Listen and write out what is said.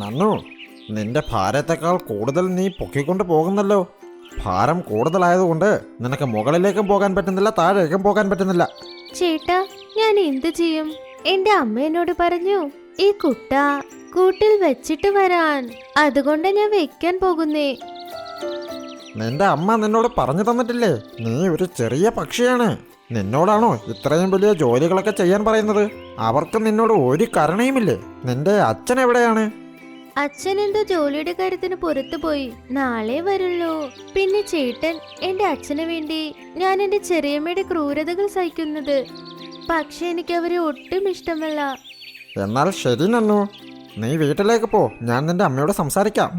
നന്നു, നിന്റെ ഭാരത്തെക്കാൾ കൂടുതൽ നീ പൊക്കിക്കൊണ്ട് പോകുന്നല്ലോ. ഭാരം കൂടുതലായതുകൊണ്ട് നിനക്ക് മുകളിലേക്കും പോകാൻ പറ്റുന്നില്ല, താഴേക്കും പോകാൻ പറ്റുന്നില്ല. ചേട്ടാ, ഞാൻ എന്ത് ചെയ്യും? എന്റെ അമ്മ എന്നോട് പറഞ്ഞു ഈ കുട്ട കൂട്ടിൽ വെച്ചിട്ട് വരാൻ. അതുകൊണ്ട് ഞാൻ വെക്കാൻ പോകുന്നേ. നിന്റെ അമ്മ നിന്നോട് പറഞ്ഞു തന്നിട്ടില്ലേ നീ ഒരു ചെറിയ പക്ഷിയാണ്? നിന്നോടാണോ ഇത്രയും വലിയ ജോലികളൊക്കെ ചെയ്യാൻ പറയുന്നത്? അവർക്ക് നിന്നോട് ഒരു കരുണയുമില്ലേ? നിന്റെ അച്ഛൻ എവിടെയാണ്? അച്ഛൻ എന്തോ ജോലിയുടെ കാര്യത്തിന് പുറത്തു പോയി, നാളെ വരുള്ളൂ. പിന്നെ ചേട്ടൻ എന്റെ അച്ഛന് വേണ്ടി ഞാൻ എന്റെ ചെറിയമ്മയുടെ ക്രൂരതകൾ സഹിക്കുന്നത്. പക്ഷെ എനിക്ക് അവരെ ഒട്ടും ഇഷ്ടമല്ല. എന്നാൽ ശരി നന്നു, നീ വീട്ടിലേക്ക് പോ, ഞാൻ നിന്റെ അമ്മയോട് സംസാരിക്കാം.